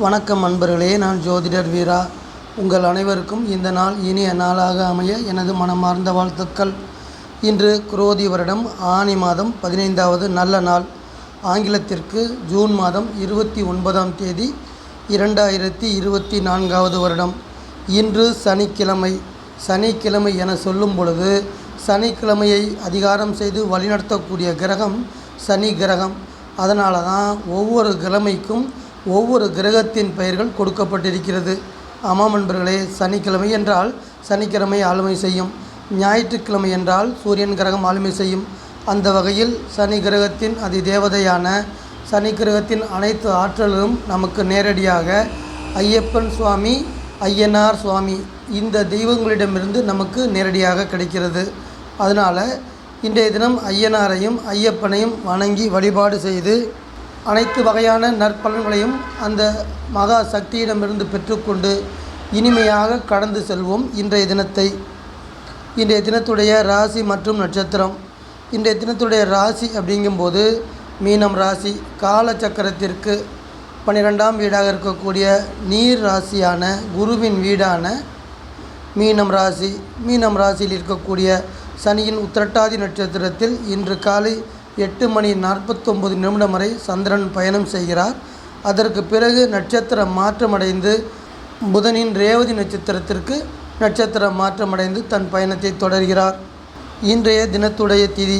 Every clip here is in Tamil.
வணக்கம் நண்பர்களே, நான் ஜோதிடர் வீரா. உங்கள் அனைவருக்கும் இந்த நாள் இனிய நாளாக அமைய எனது மனமார்ந்த வாழ்த்துக்கள். இன்று குரோதி வருடம் ஆனி மாதம் 15வது நல்ல நாள். ஆங்கிலத்திற்கு ஜூன் மாதம் 29ஆம் தேதி 2024வது வருடம். இன்று சனிக்கிழமை. சனிக்கிழமை என சொல்லும் பொழுது சனிக்கிழமையை அதிகாரம் செய்து வழிநடத்தக்கூடிய கிரகம் சனி கிரகம். அதனால தான் ஒவ்வொரு கிழமைக்கும் ஒவ்வொரு கிரகத்தின் பெயர்கள் கொடுக்கப்பட்டிருக்கிறது. ஆமாம் நண்பர்களே, சனிக்கிழமை என்றால் சனிக்கிழமை ஆளுமை செய்யும், ஞாயிற்றுக்கிழமை என்றால் சூரியன் கிரகம் ஆளுமை செய்யும். அந்த வகையில் சனி கிரகத்தின் அதிதேவதையான சனி கிரகத்தின் அனைத்து ஆற்றலும் நமக்கு நேரடியாக ஐயப்பன் சுவாமி, ஐயனார் சுவாமி இந்த தெய்வங்களிடமிருந்து நமக்கு நேரடியாக கிடைக்கிறது. அதனால் இன்றைய தினம் ஐயனாரையும் ஐயப்பனையும் வணங்கி வழிபாடு செய்து அனைத்து வகையான நற்பலன்களையும் அந்த மகா சக்தியிடமிருந்து பெற்றுக்கொண்டு இனிமையாக கடந்து செல்வோம் இன்றைய தினத்தை. இன்றைய தினத்துடைய ராசி மற்றும் நட்சத்திரம். இன்றைய தினத்துடைய ராசி அப்படிங்கும்போது மீனம் ராசி. காலச்சக்கரத்திற்கு 12ஆம் வீடாக இருக்கக்கூடிய நீர் ராசியான குருவின் வீடான மீனம் ராசி. மீனம் ராசியில் இருக்கக்கூடிய சனியின் உத்திரட்டாதி நட்சத்திரத்தில் இன்று காலை 8:49 வரை சந்திரன் பயணம் செய்கிறார். அதற்கு பிறகு நட்சத்திரம் மாற்றமடைந்து புதனின் ரேவதி நட்சத்திரத்திற்கு நட்சத்திரம் மாற்றமடைந்து தன் பயணத்தை தொடர்கிறார். இன்றைய தினத்துடைய திதி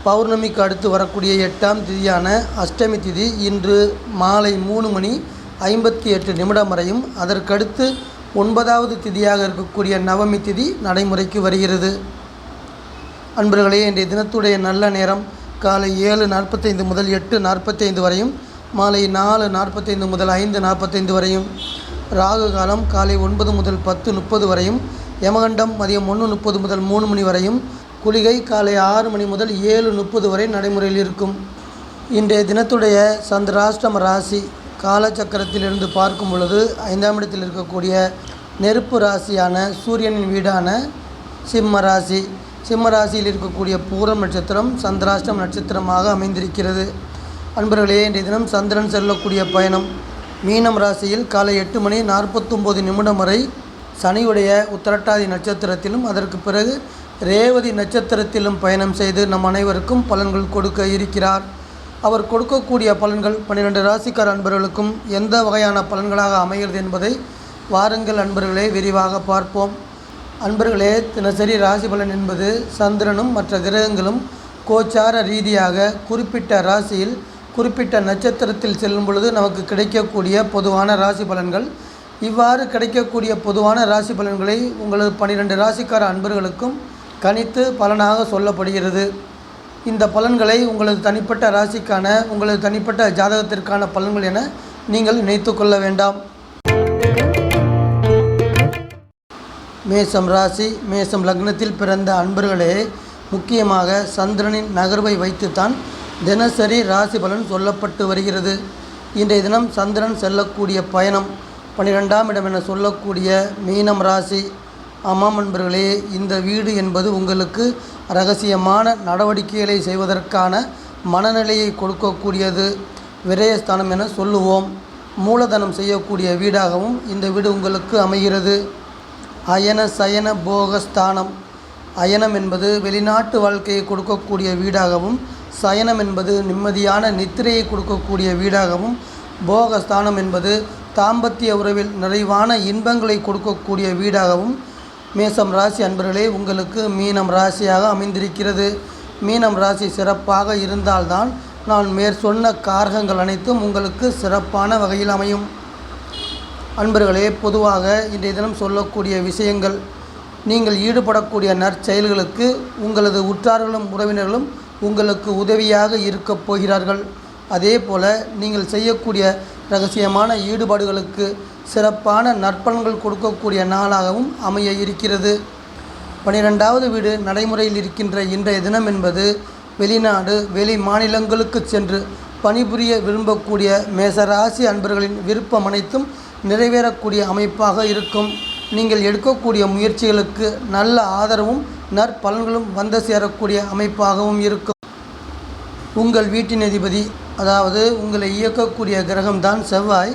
பௌர்ணமிக்கு அடுத்து வரக்கூடிய 8ஆம் திதியான அஷ்டமி திதி இன்று மாலை 3:58 வரையும், அதற்கடுத்து 9வது திதியாக இருக்கக்கூடிய நவமி திதி நடைமுறைக்கு வருகிறது. அன்பர்களே, இன்றைய தினத்துடைய நல்ல நேரம் காலை 7:45 முதல் 8:45 வரையும், மாலை 4:45 முதல் 5:45 வரையும். ராகு காலம் காலை 9 முதல் 10:30 வரையும், யமகண்டம் மதியம் 1:30 முதல் 3 மணி வரையும், குளிகை காலை 6 மணி முதல் 7:30 வரை நடைமுறையில் இருக்கும். இன்றைய தினத்துடைய சந்திராஷ்டம ராசி. காலச்சக்கரத்திலிருந்து பார்க்கும் பொழுது 5ஆம் இடத்தில் இருக்கக்கூடிய நெருப்பு ராசியான சூரியனின் வீடான சிம்ம ராசி. சிம்ம ராசியில் இருக்கக்கூடிய பூரம் நட்சத்திரம் சந்திராஷ்டம் நட்சத்திரமாக அமைந்திருக்கிறது. அன்பர்களே, இன்றைய தினம் சந்திரன் செல்லக்கூடிய பயணம் மீனம் ராசியில் காலை 8:49 வரை சனியுடைய உத்திரட்டாதி நட்சத்திரத்திலும் அதற்கு பிறகு ரேவதி நட்சத்திரத்திலும் பயணம் செய்து நம் அனைவருக்கும் பலன்கள் கொடுக்க இருக்கிறார். அவர் கொடுக்கக்கூடிய பலன்கள் 12 ராசிக்கார அன்பர்களுக்கும் எந்த வகையான பலன்களாக அமைகிறது என்பதை வாருங்கள் அன்பர்களே விரிவாக பார்ப்போம். அன்பர்களே, தினசரி ராசி பலன் என்பது சந்திரனும் மற்ற கிரகங்களும் கோச்சார ரீதியாக குறிப்பிட்ட ராசியில் குறிப்பிட்ட நட்சத்திரத்தில் செல்லும் பொழுது நமக்கு கிடைக்கக்கூடிய பொதுவான ராசி பலன்கள். இவ்வாறு கிடைக்கக்கூடிய பொதுவான ராசி பலன்களை உங்களது 12 ராசிக்கார அன்பர்களுக்கும் கணித்து பலனாக சொல்லப்படுகிறது. இந்த பலன்களை உங்களது தனிப்பட்ட ராசிக்கான உங்களது தனிப்பட்ட ஜாதகத்திற்கான பலன்கள் என நீங்கள் நினைத்து கொள்ள வேண்டாம். மேசம் ராசி. மேசம் லக்னத்தில் பிறந்த அன்பர்களே, முக்கியமாக சந்திரனின் நகர்வை வைத்துத்தான் தினசரி ராசி பலன் சொல்லப்பட்டு வருகிறது. இன்றைய தினம் சந்திரன் செல்லக்கூடிய பயணம் 12ஆம் இடம் என சொல்லக்கூடிய மீனம் ராசி. ஆமாம் அன்பர்களே, இந்த வீடு என்பது உங்களுக்கு இரகசியமான நடவடிக்கைகளை செய்வதற்கான மனநிலையை கொடுக்கக்கூடியது. விரயஸ்தானம் என சொல்லுவோம். மூலதனம் செய்யக்கூடிய வீடாகவும் இந்த வீடு உங்களுக்கு அமைகிறது. அயன சயன போகஸ்தானம். அயனம் என்பது வெளிநாட்டு வாழ்க்கையை கொடுக்கக்கூடிய வீடாகவும், சயனம் என்பது நிம்மதியான நித்திரையை கொடுக்கக்கூடிய வீடாகவும், போகஸ்தானம் என்பது தாம்பத்திய உறவில் நிறைவான இன்பங்களை கொடுக்கக்கூடிய வீடாகவும் மேசம் ராசி அன்பர்களே உங்களுக்கு மீனம் ராசியாக அமைந்திருக்கிறது. மீனம் ராசி சிறப்பாக இருந்தால்தான் நான் மேற்சொன்ன காரகங்கள் அனைத்தும் உங்களுக்கு சிறப்பான வகையில் அமையும். அன்பர்களே, பொதுவாக இன்றைய தினம் சொல்லக்கூடிய விஷயங்கள், நீங்கள் ஈடுபடக்கூடிய நற்செயல்களுக்கு உங்களது உற்றார்களும் உறவினர்களும் உங்களுக்கு உதவியாக இருக்கப் போகிறார்கள். அதே போல் நீங்கள் செய்யக்கூடிய இரகசியமான ஈடுபாடுகளுக்கு சிறப்பான நற்பலன்கள் கொடுக்கக்கூடிய நாளாகவும் அமைய இருக்கிறது. 12வது வீடு நடைமுறையில் இருக்கின்ற இன்றைய தினம் என்பது வெளிநாடு வெளி மாநிலங்களுக்கு சென்று பணிபுரிய விரும்பக்கூடிய மேசராசி அன்பர்களின் விருப்பம் அனைத்தும் நிறைவேறக்கூடிய அமைப்பாக இருக்கும். நீங்கள் எடுக்கக்கூடிய முயற்சிகளுக்கு நல்ல ஆதரவும் நற்பலன்களும் வந்து சேரக்கூடிய அமைப்பாகவும் இருக்கும். உங்கள் வீட்டின் அதிபதி, அதாவது உங்களை இயக்கக்கூடிய கிரகம்தான் செவ்வாய்.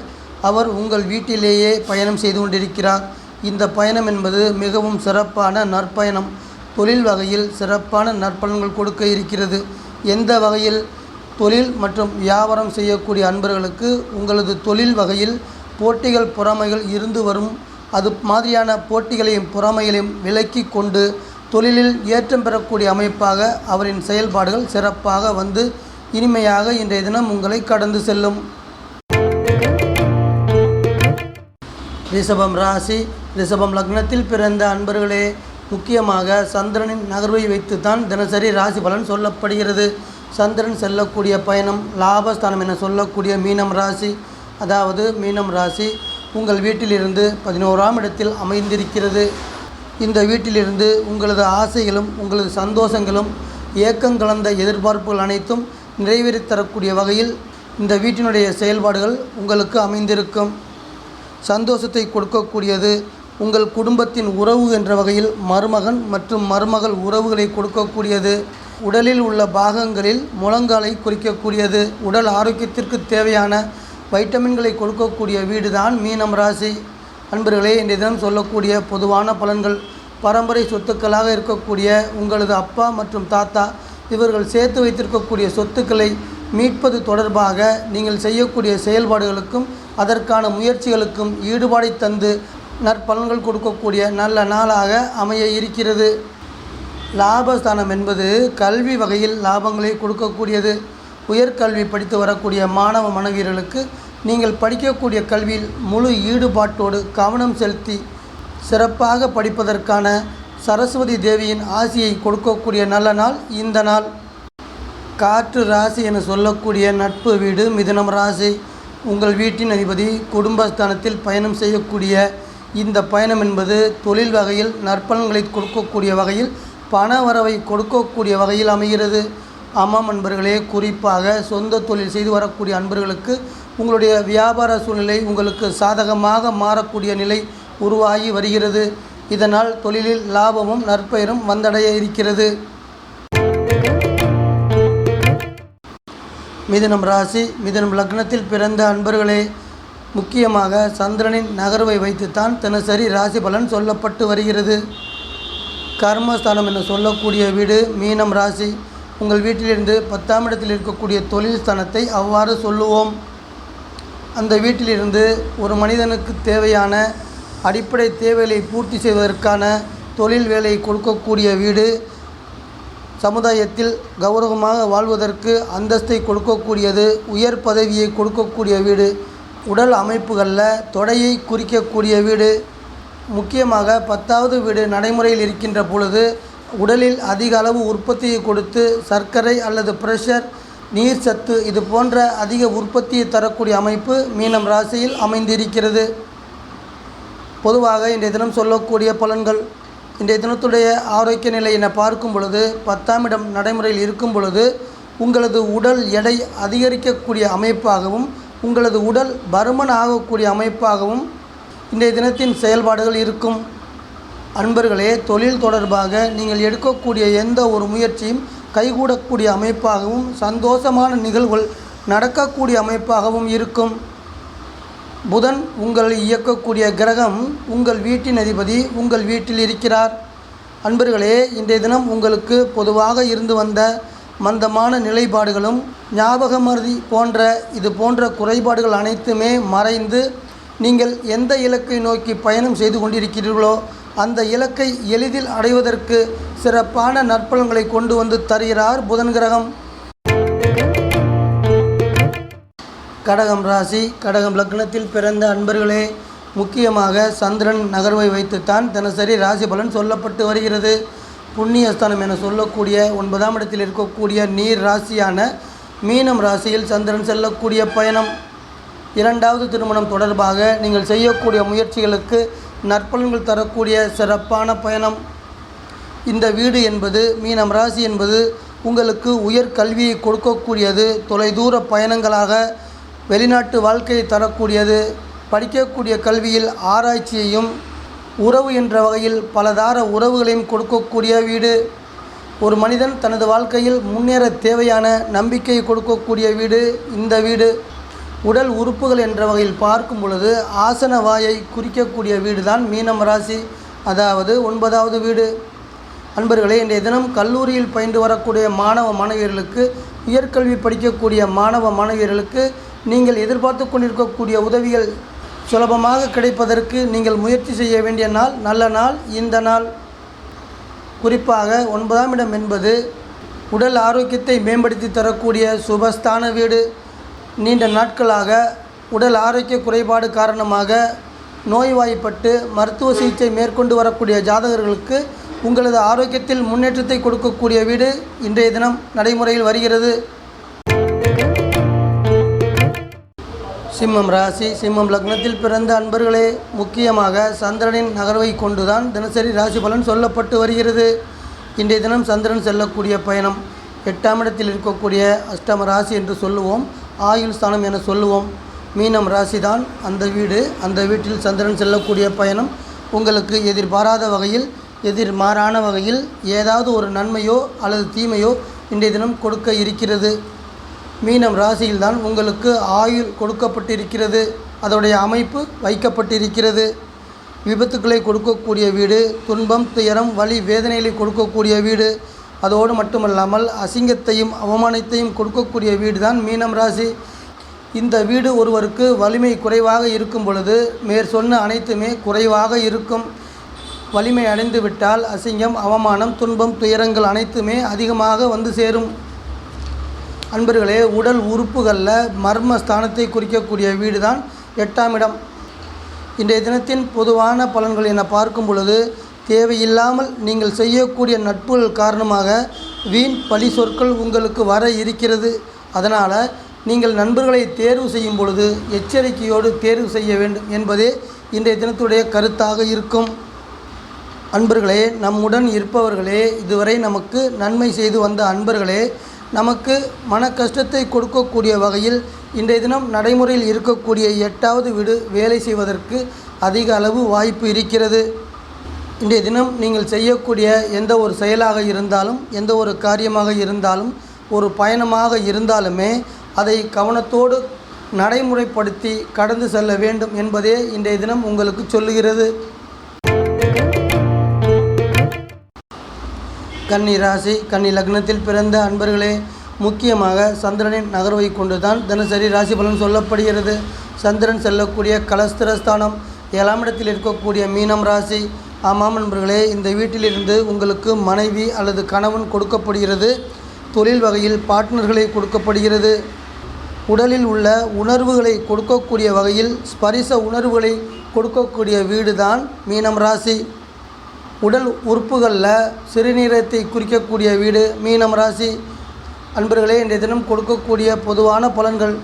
அவர் உங்கள் வீட்டிலேயே பயணம் செய்து கொண்டிருக்கிறார். இந்த பயணம் என்பது மிகவும் சிறப்பான நற்பயணம். தொழில் வகையில் சிறப்பான நற்பலன்கள் கொடுக்க இருக்கிறது. எந்த வகையில்? தொழில் மற்றும் வியாபாரம் செய்யக்கூடிய அன்பர்களுக்கு உங்களது தொழில் வகையில் போட்டிகள் பொறாமைகள் இருந்து வரும். அது மாதிரியான போட்டிகளையும் பொறாமைகளையும் விலக்கி கொண்டு தொழிலில் ஏற்றம் பெறக்கூடிய அமைப்பாக அவரின் செயல்பாடுகள் சிறப்பாக வந்து இனிமையாக இன்றைய தினம் உங்களை கடந்து செல்லும். ரிஷபம் ராசி, ரிஷபம் லக்னத்தில் பிறந்த அன்பர்களே, முக்கியமாக சந்திரனின் நகர்வை வைத்துத்தான் தினசரி ராசி பலன் சொல்லப்படுகிறது. சந்திரன் செல்லக்கூடிய பயணம் லாபஸ்தானம் என சொல்லக்கூடிய மீனம் ராசி, அதாவது மீனம் ராசி உங்கள் வீட்டிலிருந்து 11ஆம் இடத்தில் அமைந்திருக்கிறது. இந்த வீட்டிலிருந்து உங்களது ஆசைகளும் உங்களது சந்தோஷங்களும் ஏக்கம் கலந்த எதிர்பார்ப்புகள் அனைத்தும் நிறைவேறித்தரக்கூடிய வகையில் இந்த வீட்டினுடைய செயல்பாடுகள் உங்களுக்கு அமைந்திருக்கும். சந்தோஷத்தை கொடுக்கக்கூடியது உங்கள் குடும்பத்தின் உறவு என்ற வகையில் மருமகன் மற்றும் மருமகள் உறவுகளை கொடுக்கக்கூடியது. உடலில் உள்ள பாகங்களில் முழங்காலை குறிக்கக்கூடியது. உடல் ஆரோக்கியத்திற்கு தேவையான வைட்டமின்களை கொடுக்கக்கூடிய வீடு தான் மீனம் ராசி. அன்பர்களே, இன்றைய தினம் சொல்லக்கூடிய பொதுவான பலன்கள், பரம்பரை சொத்துக்களாக இருக்கக்கூடிய உங்களது அப்பா மற்றும் தாத்தா இவர்கள் சேர்த்து வைத்திருக்கக்கூடிய சொத்துக்களை மீட்பது தொடர்பாக நீங்கள் செய்யக்கூடிய செயல்பாடுகளுக்கும் அதற்கான முயற்சிகளுக்கும் ஈடுபாடை தந்து நற்பலன்கள் கொடுக்கக்கூடிய நல்ல நாளாக அமைய இருக்கிறது. லாபஸ்தானம் என்பது கல்வி வகையில் லாபங்களை கொடுக்கக்கூடியது. உயர்கல்வி படித்து வரக்கூடிய மாணவ மாணவியர்களுக்கு நீங்கள் படிக்கக்கூடிய கல்வியில் முழு ஈடுபாட்டோடு கவனம் செலுத்தி சிறப்பாக படிப்பதற்கான சரஸ்வதி தேவியின் ஆசியை கொடுக்கக்கூடிய நல்ல நாள் இந்த நாள். காற்று ராசி என சொல்லக்கூடிய நட்பு வீடு மிதுனம் ராசி. உங்கள் வீட்டின் அதிபதி குடும்பஸ்தானத்தில் பயணம் செய்யக்கூடிய இந்த பயணம் என்பது தொழில் வகையில் நற்பலன்களை கொடுக்கக்கூடிய வகையில் பண வரவை கொடுக்கக்கூடிய வகையில் அமைகிறது. ஆமாம் அன்பர்களே, குறிப்பாக சொந்த தொழில் செய்து வரக்கூடிய அன்பர்களுக்கு உங்களுடைய வியாபார சூழ்நிலை உங்களுக்கு சாதகமாக மாறக்கூடிய நிலை உருவாகி வருகிறது. இதனால் தொழிலில் லாபமும் நற்பெயரும் வந்தடைய இருக்கிறது. மிதுனம் ராசி, மிதுனம் லக்னத்தில் பிறந்த அன்பர்களே, முக்கியமாக சந்திரனின் நகர்வை வைத்துத்தான் தினசரி ராசி பலன் சொல்லப்பட்டு வருகிறது. கர்மஸ்தானம் என சொல்லக்கூடிய வீடு மீனம் ராசி. உங்கள் வீட்டிலிருந்து 10ஆம் இடத்தில் இருக்கக்கூடிய தொழில் ஸ்தானத்தை அவ்வாறு சொல்லுவோம். அந்த வீட்டிலிருந்து ஒரு மனிதனுக்கு தேவையான அடிப்படை தேவைகளை பூர்த்தி செய்வதற்கான தொழில் வேலையை கொடுக்கக்கூடிய வீடு. சமுதாயத்தில் கௌரவமாக வாழ்வதற்கு அந்தஸ்தை கொடுக்கக்கூடியது. உயர் பதவியை கொடுக்கக்கூடிய வீடு. உடல் அமைப்புகளில் தொடையை குறிக்கக்கூடிய வீடு. முக்கியமாக 10வது வீடு நடைமுறையில் இருக்கின்ற பொழுது உடலில் அதிக அளவு உற்பத்தியை கொடுத்து சர்க்கரை அல்லது பிரஷர், நீர் சத்து இது போன்ற அதிக உற்பத்தியை தரக்கூடிய அமைப்பு மீனம் ராசியில் அமைந்திருக்கிறது. பொதுவாக இன்றைய தினம் சொல்லக்கூடிய பலன்கள், இன்றைய தினத்துடைய ஆரோக்கிய நிலை என பார்க்கும் பொழுது 10ஆம் இடம் நடைமுறையில் இருக்கும் பொழுது உங்களது உடல் எடை அதிகரிக்கக்கூடிய அமைப்பாகவும் உங்களது உடல் பருமன் ஆகக்கூடிய அமைப்பாகவும் இன்றைய தினத்தின் செயல்பாடுகள் இருக்கும். அன்பர்களே, தொழில் தொடர்பாக நீங்கள் எடுக்கக்கூடிய எந்த ஒரு முயற்சியும் கைகூடக்கூடிய அமைப்பாகவும் சந்தோஷமான நிகழ்வுகள் நடக்கக்கூடிய அமைப்பாகவும் இருக்கும். புதன் உங்களை இயக்கக்கூடிய கிரகம் உங்கள் வீட்டின் அதிபதி உங்கள் வீட்டில் இருக்கிறார். அன்பர்களே, இன்றைய தினம் உங்களுக்கு பொதுவாக இருந்து வந்த மந்தமான நிலைப்பாடுகளும் ஞாபக மறதி இது போன்ற குறைபாடுகள் அனைத்துமே மறைந்து நீங்கள் எந்த இலக்கை நோக்கி பயணம் செய்து கொண்டிருக்கிறீர்களோ அந்த இலக்கை எளிதில் அடைவதற்கு சிறப்பான நற்பலன்களை கொண்டு வந்து தருகிறார் புதன் கிரகம். கடகம் ராசி, கடகம் லக்னத்தில் பிறந்த அன்பர்களே, முக்கியமாக சந்திரன் நகர்வை வைத்துத்தான் தினசரி ராசி பலன் சொல்லப்பட்டு வருகிறது. புண்ணியஸ்தானம் என சொல்லக்கூடிய 9ஆம் இடத்தில் இருக்கக்கூடிய நீர் ராசியான மீனம் ராசியில் சந்திரன் செல்லக்கூடிய பயணம். 2வது திருமணம் தொடர்பாக நீங்கள் செய்யக்கூடிய முயற்சிகளுக்கு நற்பலன்கள் தரக்கூடிய சிறப்பான பயணம். இந்த வீடு என்பது மீனம் ராசி என்பது உங்களுக்கு உயர் கல்வியை கொடுக்கக்கூடியது. தொலைதூர பயணங்களாக வெளிநாட்டு வாழ்க்கையை தரக்கூடியது. படிக்கக்கூடிய கல்வியில் ஆராய்ச்சியையும் உறவு என்ற வகையில் பலதார உறவுகளையும் கொடுக்கக்கூடிய வீடு. ஒரு மனிதன் தனது வாழ்க்கையில் முன்னேற தேவையான நம்பிக்கையை கொடுக்கக்கூடிய வீடு இந்த வீடு. உடல் உறுப்புகள் என்ற வகையில் பார்க்கும் பொழுது ஆசன வாயை குறிக்கக்கூடிய வீடு தான் மீனம் ராசி, அதாவது 9வது வீடு. அன்பர்களே, இன்றைய தினம் கல்லூரியில் பயின்று வரக்கூடிய மாணவ மாணவியர்களுக்கு, உயர்கல்வி படிக்கக்கூடிய மாணவ மாணவியர்களுக்கு நீங்கள் எதிர்பார்த்து கொண்டிருக்கக்கூடிய உதவிகள் சுலபமாக கிடைப்பதற்கு நீங்கள் முயற்சி செய்ய வேண்டிய நாள், நல்ல நாள் இந்த நாள். குறிப்பாக 9ஆம் இடம் என்பது உடல் ஆரோக்கியத்தை மேம்படுத்தி தரக்கூடிய சுபஸ்தான வீடு. நீண்ட நாட்களாக உடல் ஆரோக்கிய குறைபாடு காரணமாக நோய்வாய்ப்பட்டு மருத்துவ சிகிச்சை மேற்கொண்டு வரக்கூடிய ஜாதகர்களுக்கு உங்களது ஆரோக்கியத்தில் முன்னேற்றத்தை கொடுக்கக்கூடிய வீடு இன்றைய தினம் நடைமுறையில் வருகிறது. சிம்மம் ராசி, சிம்மம் லக்னத்தில் பிறந்த அன்பர்களே, முக்கியமாக சந்திரனின் நகர்வை கொண்டுதான் தினசரி ராசி பலன் சொல்லப்பட்டு வருகிறது. இன்றைய தினம் சந்திரன் செல்லக்கூடிய பயணம் 8ஆம் இடத்தில் இருக்கக்கூடிய அஷ்டம ராசி என்று சொல்லுவோம், ஆயுள் ஸ்தானம் என சொல்லுவோம். மீனம் ராசி தான் அந்த வீடு. அந்த வீட்டில் சந்திரன் செல்லக்கூடிய பயணம் உங்களுக்கு எதிர்பாராத வகையில், எதிர்மாறான வகையில் ஏதாவது ஒரு நன்மையோ அல்லது தீமையோ இன்றைய தினம் கொடுக்க இருக்கிறது. மீனம் ராசியில்தான் உங்களுக்கு ஆயுள் கொடுக்கப்பட்டிருக்கிறது, அதோடைய அமைப்பு வைக்கப்பட்டிருக்கிறது. விபத்துக்களை கொடுக்கக்கூடிய வீடு, துன்பம் துயரம் வலி வேதனைகளை கொடுக்கக்கூடிய வீடு, அதோடு மட்டுமல்லாமல் அசிங்கத்தையும் அவமானத்தையும் கொடுக்கக்கூடிய வீடு தான் மீனம் ராசி. இந்த வீடு ஒருவருக்கு வலிமை குறைவாக இருக்கும் பொழுது மேற்சொன்ன அனைத்துமே குறைவாக இருக்கும். வலிமை அடைந்து விட்டால் அசிங்கம் அவமானம் துன்பம் துயரங்கள் அனைத்துமே அதிகமாக வந்து சேரும். அன்பர்களே, உடல் உறுப்புகளில் மர்ம ஸ்தானத்தை குறிக்கக்கூடிய வீடு தான் 8ஆம் இடம். இன்றைய தினத்தின் பொதுவான பலன்கள் என பார்க்கும் பொழுது, தேவையில்லாமல் நீங்கள் செய்யக்கூடிய நட்புகள் காரணமாக வீண் பழி சொற்கள் உங்களுக்கு வர இருக்கிறது. அதனால் நீங்கள் நண்பர்களை தேர்வு செய்யும் பொழுது எச்சரிக்கையோடு தேர்வு செய்ய வேண்டும் என்பதே இன்றைய தினத்துடைய கருத்தாக இருக்கும். அன்பர்களே, நம்முடன் இருப்பவர்களே, இதுவரை நமக்கு நன்மை செய்து வந்த அன்பர்களே, நமக்கு மன கஷ்டத்தை கொடுக்கக்கூடிய வகையில் இன்றைய தினம் நடைமுறையில் இருக்கக்கூடிய 8வது வீடு வேலை செய்வதற்கு அதிக அளவு வாய்ப்பு இருக்கிறது. இன்றைய தினம் நீங்கள் செய்யக்கூடிய எந்த ஒரு செயலாக இருந்தாலும், எந்த ஒரு காரியமாக இருந்தாலும், ஒரு பயணமாக இருந்தாலுமே அதை கவனத்தோடு நடைமுறைப்படுத்தி கடந்து செல்ல வேண்டும் என்பதே இன்றைய தினம் உங்களுக்கு சொல்லுகிறது. கன்னி ராசி, கன்னி லக்னத்தில் பிறந்த அன்பர்களே, முக்கியமாக சந்திரனின் நகர்வை கொண்டுதான் தினசரி ராசி பலன் சொல்லப்படுகிறது. சந்திரன் செல்லக்கூடிய கலஸ்திரஸ்தானம் 7ஆம் இடத்தில் இருக்கக்கூடிய மீனம் ராசி. ஆமாம் நண்பர்களே, இந்த வீட்டிலிருந்து உங்களுக்கு மனைவி அல்லது கணவன் கொடுக்கப்படுகிறது. தொழில் வகையில் பார்ட்னர்களை கொடுக்கப்படுகிறது. உடலில் உள்ள உணர்வுகளை கொடுக்கக்கூடிய வகையில் ஸ்பரிச உணர்வுகளை கொடுக்கக்கூடிய வீடு தான் மீனம் ராசி. உடல் உறுப்புகளில் சிறுநீரகத்தை குறிக்கக்கூடிய வீடு மீனம் ராசி. அன்பர்களே, இன்றைய தினம் கொடுக்கக்கூடிய பொதுவான பலன்கள்,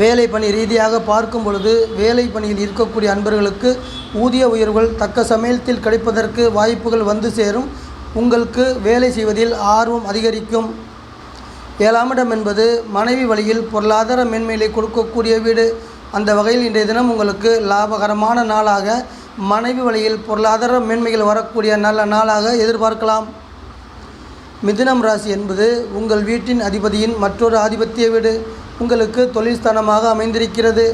வேலை பணி ரீதியாக பார்க்கும் பொழுது வேலை பணியில் இருக்கக்கூடிய அன்பர்களுக்கு ஊதிய உயர்வுகள் தக்க சமயத்தில் கிடைப்பதற்கு வாய்ப்புகள் வந்து சேரும். உங்களுக்கு வேலை செய்வதில் ஆர்வம் அதிகரிக்கும். 7ஆம் இடம் என்பது மனைவி வழியில் பொருளாதார மேன்மையை கொடுக்கக்கூடிய வீடு. அந்த வகையில் இன்றைய தினம் உங்களுக்கு லாபகரமான நாளாக, மனைவி வழியில் பொருளாதார மேன்மைகள் வரக்கூடிய நல்ல நாளாக எதிர்பார்க்கலாம். மிதுனம் ராசி என்பது உங்கள் வீட்டின் அதிபதியின் மற்றொரு ஆதிபத்திய வீடு. உங்களுக்கு தொழில் ஸ்தானமாக அமைந்திருக்கிறது.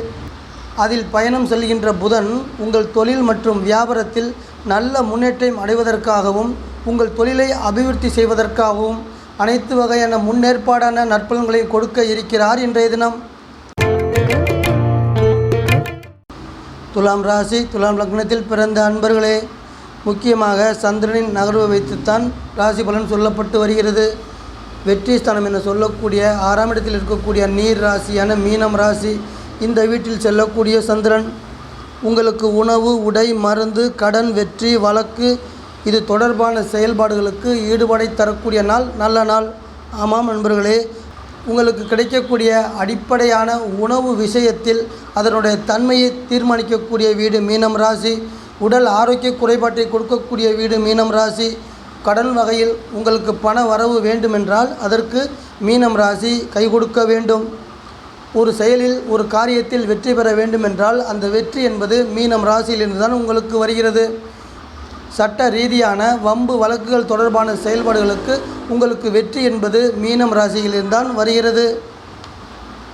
அதில் பயணம் செல்கின்ற புதன் உங்கள் தொழில் மற்றும் வியாபாரத்தில் நல்ல முன்னேற்றம் அடைவதற்காகவும் உங்கள் தொழிலை அபிவிருத்தி செய்வதற்காகவும் அனைத்து வகையான முன்னேற்பாடான நற்பலன்களை கொடுக்க இருக்கிறார் இன்றைய தினம். துலாம் ராசி, துலாம் லக்னத்தில் பிறந்த அன்பர்களே, முக்கியமாக சந்திரனின் நகர்வை வைத்துத்தான் ராசி பலன் சொல்லப்பட்டு வருகிறது. வெற்றி ஸ்தானம் என சொல்லக்கூடிய 6ஆம் இடத்தில் இருக்கக்கூடிய நீர் ராசியான மீனம் ராசி. இந்த வீட்டில் செல்லக்கூடிய சந்திரன் உங்களுக்கு உணவு, உடை, மருந்து, கடன், வெற்றி, வழக்கு இது தொடர்பான செயல்பாடுகளுக்கு ஈடுபாடை தரக்கூடிய நாள், நல்ல நாள். ஆமாம் நண்பர்களே, உங்களுக்கு கிடைக்கக்கூடிய அடிப்படையான உணவு விஷயத்தில் அதனுடைய தன்மையை தீர்மானிக்கக்கூடிய வீடு மீனம் ராசி. உடல் ஆரோக்கிய குறைபாட்டை கொடுக்கக்கூடிய வீடு மீனம் ராசி. கடன் வகையில் உங்களுக்கு பண வரவு வேண்டுமென்றால் அதற்கு மீனம் ராசி கை கொடுக்க வேண்டும். ஒரு செயலில் ஒரு காரியத்தில் வெற்றி பெற வேண்டுமென்றால் அந்த வெற்றி என்பது மீனம் ராசியிலிருந்து தான் உங்களுக்கு வருகிறது. சட்ட ரீதியான வம்பு வழக்குகள் தொடர்பான செயல்பாடுகளுக்கு உங்களுக்கு வெற்றி என்பது மீனம் ராசியிலிருந்தான் வருகிறது.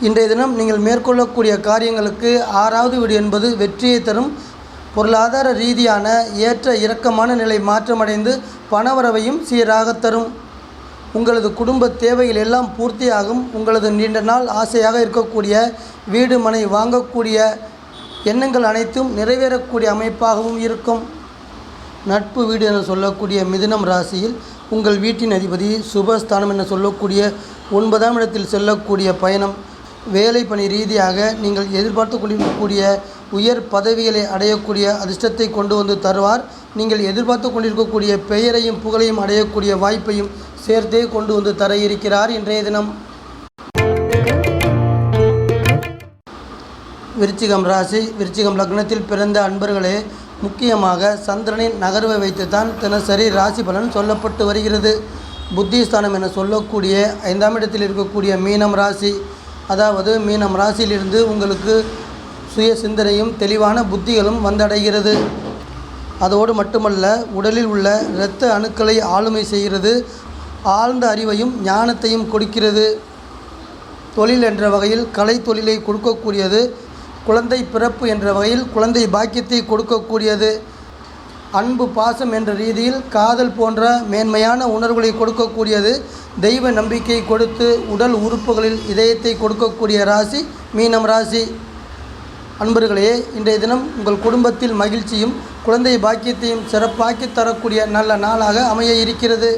இன்றைய தினம் நீங்கள் மேற்கொள்ளக்கூடிய காரியங்களுக்கு 6வது வீடு என்பது வெற்றியை தரும். பொருளாதார ரீதியான ஏற்ற இறக்கமான நிலை மாற்றமடைந்து பணவரவையும் சீராக தரும். உங்களது குடும்ப தேவைகள் எல்லாம் பூர்த்தியாகும். உங்களது நீண்ட நாள் ஆசையாக இருக்கக்கூடிய வீடு மனை வாங்கக்கூடிய எண்ணங்கள் அனைத்தும் நிறைவேறக்கூடிய அமைப்பாகவும் இருக்கும். நட்பு வீடு என சொல்லக்கூடிய மிதுனம் ராசியில் உங்கள் வீட்டின் அதிபதி சுபஸ்தானம் என சொல்லக்கூடிய 9ஆம் இடத்தில் செல்லக்கூடிய பயணம் வேலை பணி ரீதியாக நீங்கள் எதிர்பார்த்து கொண்டிருக்கக்கூடிய உயர் பதவிகளை அடையக்கூடிய அதிர்ஷ்டத்தை கொண்டு வந்து தருவார். நீங்கள் எதிர்பார்த்து கொண்டிருக்கக்கூடிய பெயரையும் புகழையும் அடையக்கூடிய வாய்ப்பையும் சேர்த்தே கொண்டு வந்து தர இருக்கிறார். இன்றைய தினம் விருச்சிகம் ராசி, விருச்சிகம் லக்னத்தில் பிறந்த அன்பர்களே, முக்கியமாக சந்திரனின் நகர்வை வைத்துத்தான் தினசரி ராசி பலன் சொல்லப்பட்டு வருகிறது. புத்திஸ்தானம் என சொல்லக்கூடிய 5ஆம் இடத்தில் இருக்கக்கூடிய மீனம் ராசி, அதாவது மீனம் ராசியிலிருந்து உங்களுக்கு சுய சிந்தனையும் தெளிவான புத்திகளும் வந்தடைகிறது. அதோடு மட்டுமல்ல, உடலில் உள்ள இரத்த அணுக்களை ஆளுமை செய்கிறது. ஆழ்ந்த அறிவையும் ஞானத்தையும் கொடுக்கிறது. தொழில் என்ற வகையில் கலை தொழிலை கொடுக்கக்கூடியது. குழந்தை பிறப்பு என்ற வகையில் குழந்தை பாக்கியத்தை கொடுக்கக்கூடியது. அன்பு பாசம் என்ற ரீதியில் காதல் போன்ற மேன்மையான உணர்வுகளை கொடுக்கக்கூடியது. தெய்வ நம்பிக்கை கொடுத்து உடல் உறுப்புகளில் இதயத்தை கொடுக்கக்கூடிய ராசி மீனம் ராசி. அன்பர்களே, இன்றைய தினம் உங்கள் குடும்பத்தில் மகிழ்ச்சியும் குழந்தை பாக்கியத்தையும் சிறப்பாக்கி தரக்கூடிய நல்ல நாளாக அமைய இருக்கிறது.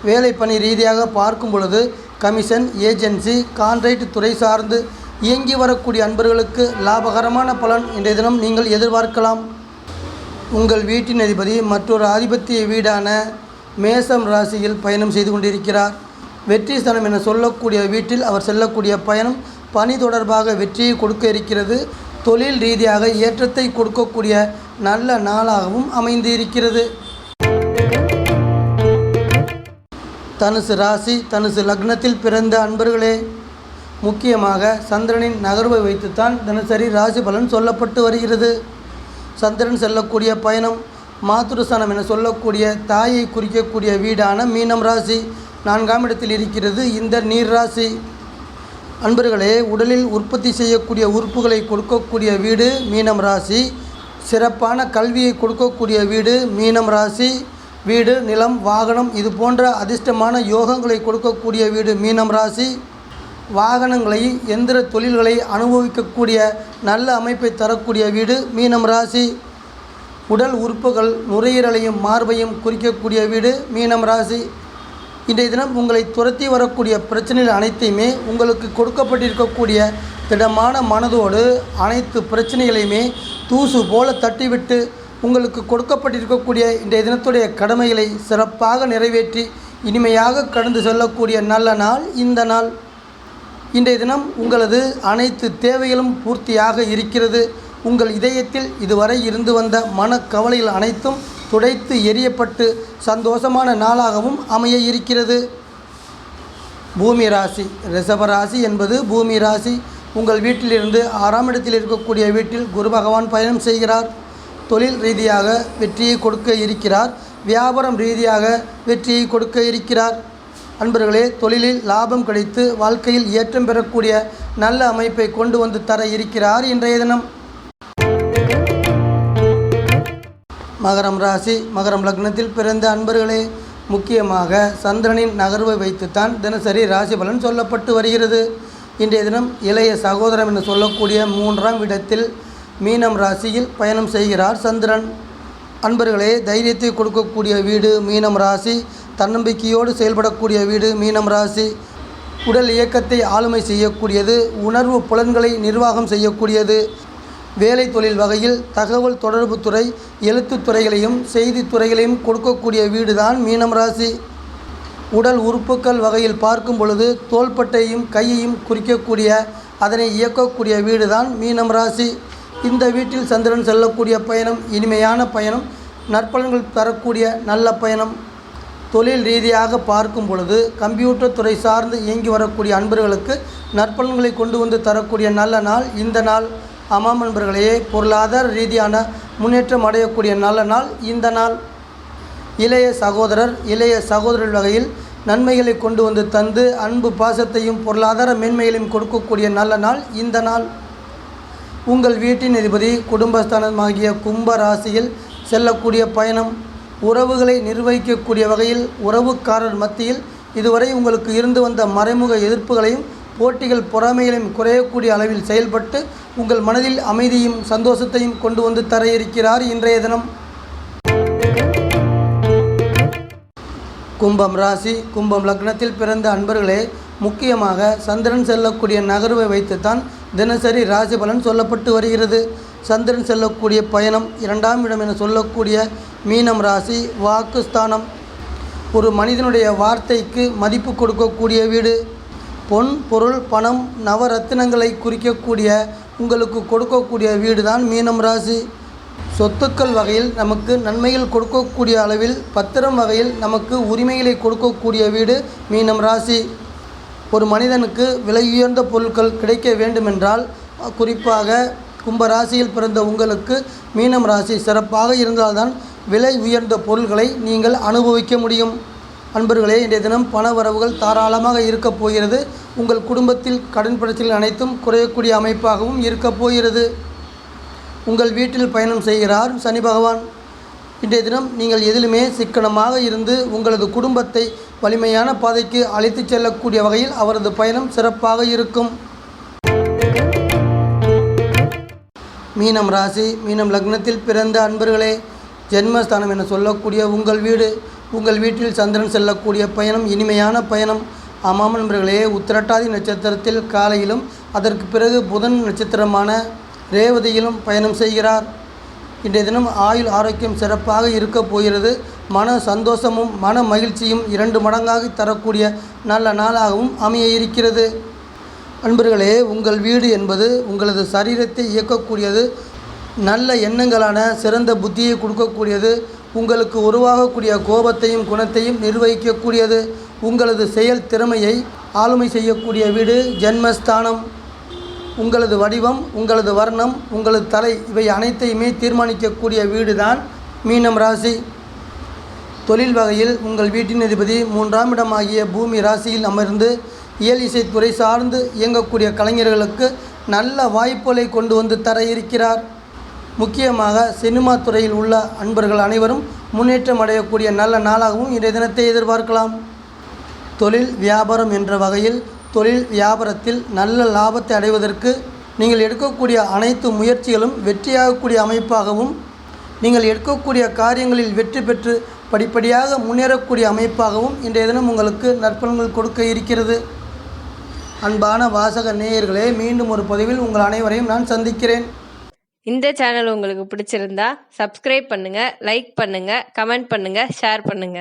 வேலை பணி ரீதியாக பார்க்கும் பொழுது கமிஷன், ஏஜென்சி, கான்ட்ராக்ட் துறை சார்ந்து இயங்கி வரக்கூடிய அன்பர்களுக்கு லாபகரமான பலன் இன்றைய தினம் நீங்கள் எதிர்பார்க்கலாம். உங்கள் வீட்டின் அதிபதி மற்றொரு ஆதிபத்திய வீடான மேசம் ராசியில் பயணம் செய்து கொண்டிருக்கிறார். வெற்றி ஸ்தானம் என சொல்லக்கூடிய வீட்டில் அவர் செல்லக்கூடிய பயணம் பணி தொடர்பாக வெற்றியை கொடுக்க இருக்கிறது. தொழில் ரீதியாக ஏற்றத்தை கொடுக்கக்கூடிய நல்ல நாளாகவும் அமைந்து இருக்கிறது. தனுசு ராசி, தனுசு லக்னத்தில் பிறந்த அன்பர்களே, முக்கியமாக சந்திரனின் நகர்வை வைத்துத்தான் தினசரி ராசி பலன் சொல்லப்பட்டு வருகிறது. சந்திரன் செல்லக்கூடிய பயணம் மாதுருஸ்தானம் என சொல்லக்கூடிய தாயை குறிக்கக்கூடிய வீடான மீனம் ராசி 4ஆம் இடத்தில் இருக்கிறது. இந்த நீர் ராசி அன்பர்களே, உடலில் உற்பத்தி செய்யக்கூடிய உறுப்புகளை கொடுக்கக்கூடிய வீடு மீனம் ராசி. சிறப்பான கல்வியை கொடுக்கக்கூடிய வீடு மீனம் ராசி. வீடு, நிலம், வாகனம் இது போன்ற அதிர்ஷ்டமான யோகங்களை கொடுக்கக்கூடிய வீடு மீனம் ராசி. வாகனங்களை, எந்திர தொழில்களை அனுபவிக்கக்கூடிய நல்ல அமைப்பை தரக்கூடிய வீடு மீனம் ராசி. உடல் உறுப்புகள் நுரையீரலையும் மார்பையும் குறிக்கக்கூடிய வீடு மீனம் ராசி. இன்றைய தினம் உங்களை துரத்தி வரக்கூடிய பிரச்சனைகள் அனைத்தையுமே உங்களுக்கு கொடுக்கப்பட்டிருக்கக்கூடிய திடமான மனதோடு அனைத்து பிரச்சனைகளையுமே தூசு போல தட்டிவிட்டு உங்களுக்கு கொடுக்கப்பட்டிருக்கக்கூடிய இன்றைய தினத்துடைய கடமைகளை சிறப்பாக நிறைவேற்றி இனிமையாக கடந்து செல்லக்கூடிய நல்ல நாள் இந்த நாள். இன்றைய தினம் உங்களது அனைத்து தேவைகளும் பூர்த்தியாக இருக்கிறது. உங்கள் இதயத்தில் இதுவரை இருந்து வந்த மனக்கவலைகள் அனைத்தும் துடைத்து எரியப்பட்டு சந்தோஷமான நாளாகவும் அமைய இருக்கிறது. பூமி ராசி, ரிஷப ராசி என்பது பூமி ராசி. உங்கள் வீட்டிலிருந்து 6ஆம் இடத்தில் இருக்கக்கூடிய வீட்டில் குரு பகவான் பயணம் செய்கிறார். தொழில் ரீதியாக வெற்றியை கொடுக்க இருக்கிறார். வியாபாரம் ரீதியாக வெற்றியை கொடுக்க இருக்கிறார். அன்பர்களே, தொழிலில் லாபம் கிடைத்து வாழ்க்கையில் ஏற்றம் பெறக்கூடிய நல்ல அமைப்பை கொண்டு வந்து தர இருக்கிறார் இன்றைய தினம். மகரம் ராசி, மகரம் லக்னத்தில் பிறந்த அன்பர்களே, முக்கியமாக சந்திரனின் நகர்வை வைத்துத்தான் தினசரி ராசி பலன் சொல்லப்பட்டு வருகிறது. இன்றைய தினம் இளைய சகோதரம் என்று சொல்லக்கூடிய 3ஆம் இடத்தில் மீனம் ராசியில் பயணம் செய்கிறார் சந்திரன். அன்பர்களே, தைரியத்தை கொடுக்கக்கூடிய வீடு மீனம் ராசி. தன்னம்பிக்கையோடு செயல்படக்கூடிய வீடு மீனம் ராசி. உடல் இயக்கத்தை ஆளுமை செய்யக்கூடியது. உணர்வு புலன்களை நிர்வாகம் செய்யக்கூடியது. வேலை தொழில் வகையில் தகவல் தொடர்பு துறை, எழுத்துத் துறைகளையும் செய்தி துறைகளையும் கொடுக்கக்கூடிய வீடு தான் மீனம் ராசி. உடல் உறுப்புக்கள் வகையில் பார்க்கும் பொழுது தோள்பட்டையும் கையையும் குறிக்கக்கூடிய அதனை இயக்கக்கூடிய வீடு தான் மீனம் ராசி. இந்த வீட்டில் சந்திரன் செல்லக்கூடிய பயணம் இனிமையான பயணம், நற்பலன்கள் தரக்கூடிய நல்ல பயணம். தொழில் ரீதியாக பார்க்கும் பொழுது கம்ப்யூட்டர் துறை சார்ந்து இயங்கி வரக்கூடிய அன்பர்களுக்கு நற்பலன்களை கொண்டு வந்து தரக்கூடிய நல்ல நாள் இந்த நாள். ஆமாம் அன்பர்களே, பொருளாதார ரீதியான முன்னேற்றம் அடையக்கூடிய நல்ல நாள் இந்த நாள். இளைய சகோதரர், இளைய சகோதரர் வகையில் நன்மைகளை கொண்டு வந்து தந்து அன்பு பாசத்தையும் பொருளாதார மேன்மைகளையும் கொடுக்கக்கூடிய நல்ல நாள் இந்த நாள். உங்கள் வீட்டின் அதிபதி குடும்பஸ்தானமாகிய கும்ப ராசியில் செல்லக்கூடிய பயணம் உறவுகளை நிர்வகிக்கக்கூடிய வகையில் உறவுக்காரர் மத்தியில் இதுவரை உங்களுக்கு இருந்து வந்த மறைமுக எதிர்ப்புகளையும் போட்டிகள் பொறாமைகளையும் குறையக்கூடிய அளவில் செயல்பட்டு உங்கள் மனதில் அமைதியும் சந்தோஷத்தையும் கொண்டு வந்து தர இருக்கிறார் இன்றைய தினம். கும்பம் ராசி கும்பம் லக்னத்தில் பிறந்த அன்பர்களே, முக்கியமாக சந்திரன் செல்லக்கூடிய நகர்வை வைத்துத்தான் தினசரி ராசி பலன் சொல்லப்பட்டு வருகிறது. சந்திரன் செல்லக்கூடிய பயணம் 2ஆம் இடம் என சொல்லக்கூடிய மீனம் ராசி வாக்குஸ்தானம். ஒரு மனிதனுடைய வார்த்தைக்கு மதிப்பு கொடுக்கக்கூடிய வீடு. பொன் பொருள் பணம் நவரத்தினங்களை குறிக்கக்கூடிய உங்களுக்கு கொடுக்கக்கூடிய வீடு தான் மீனம் ராசி. சொத்துக்கள் வகையில் நமக்கு நன்மைகள் கொடுக்கக்கூடிய அளவில் பத்திரம் வகையில் நமக்கு உரிமைகளை கொடுக்கக்கூடிய வீடு மீனம் ராசி. ஒரு மனிதனுக்கு விலை உயர்ந்த பொருட்கள் கிடைக்க வேண்டுமென்றால் குறிப்பாக கும்பராசியில் பிறந்த உங்களுக்கு மீனம் ராசி சிறப்பாக இருந்தால்தான் விலை உயர்ந்த பொருள்களை நீங்கள் அனுபவிக்க முடியும். அன்பர்களே, இன்றைய தினம் பண வரவுகள் தாராளமாக இருக்கப் போகிறது. உங்கள் குடும்பத்தில் கடன் பிரச்சனைகள் அனைத்தும் குறையக்கூடிய அமைப்பாகவும் இருக்கப் போகிறது. உங்கள் வீட்டில் பயணம் செய்கிறார் சனி பகவான். இன்றைய தினம் நீங்கள் எதிலுமே சிக்கனமாக இருந்து உங்களது குடும்பத்தை வலிமையான பாதைக்கு அழைத்து செல்லக்கூடிய வகையில் அவரது பயணம் சிறப்பாக இருக்கும். மீனம் ராசி மீனம் லக்னத்தில் பிறந்த அன்பர்களே, ஜென்மஸ்தானம் என சொல்லக்கூடிய உங்கள் வீடு உங்கள் வீட்டில் சந்திரன் செல்லக்கூடிய பயணம் இனிமையான பயணம். ஆமாம் நண்பர்களே, உத்திரட்டாதி நட்சத்திரத்தில் காலையிலும் அதற்கு பிறகு புதன் நட்சத்திரமான ரேவதியிலும் பயணம் செய்கிறார். இன்றைய தினம் ஆயுள் ஆரோக்கியம் சிறப்பாக இருக்கப் போகிறது. மன சந்தோஷமும் மன மகிழ்ச்சியும் 2 மடங்காக தரக்கூடிய நல்ல நாளாகவும் அமைய இருக்கிறது. அன்பர்களே, உங்கள் வீடு என்பது உங்களது சரீரத்தை இயக்கக்கூடியது. நல்ல எண்ணங்களான சிறந்த புத்தியை கொடுக்கக்கூடியது. உங்களுக்கு உருவாகக்கூடிய கோபத்தையும் குணத்தையும் நிர்வகிக்கக்கூடியது. உங்களது செயல் திறமையை ஆளுமை செய்யக்கூடிய வீடு ஜென்மஸ்தானம். உங்களது வடிவம் உங்களது வர்ணம் உங்களது தலை இவை அனைத்தையுமே தீர்மானிக்கக்கூடிய வீடு தான் மீனம் ராசி. தொழில் வகையில் உங்கள் வீட்டின் அதிபதி 3ஆம் இடமாகிய பூமி ராசியில் அமர்ந்து இயல் இசைத்துறை சார்ந்து இயங்கக்கூடிய கலைஞர்களுக்கு நல்ல வாய்ப்புகளை கொண்டு வந்து தர இருக்கிறார். முக்கியமாக சினிமா துறையில் உள்ள அன்பர்கள் அனைவரும் முன்னேற்றம் அடையக்கூடிய நல்ல நாளாகவும் இன்றைய தினத்தை எதிர்பார்க்கலாம். தொழில் வியாபாரம் என்ற வகையில் தொழில் வியாபாரத்தில் நல்ல லாபத்தை அடைவதற்கு நீங்கள் எடுக்கக்கூடிய அனைத்து முயற்சிகளும் வெற்றியாகக்கூடிய அமைப்பாகவும் நீங்கள் எடுக்கக்கூடிய காரியங்களில் வெற்றி பெற்று படிப்படியாக முன்னேறக்கூடிய அமைப்பாகவும் இன்றைய தினம் உங்களுக்கு நற்பலன்கள் கொடுக்க இருக்கிறது. அன்பான வாசக நேயர்களே, மீண்டும் ஒரு பதிவில் உங்கள் அனைவரையும் நான் சந்திக்கிறேன். இந்த சேனல் உங்களுக்கு பிடிச்சிருந்தா சப்ஸ்கிரைப் பண்ணுங்க, லைக் பண்ணுங்க, கமெண்ட் பண்ணுங்க, ஷேர் பண்ணுங்க.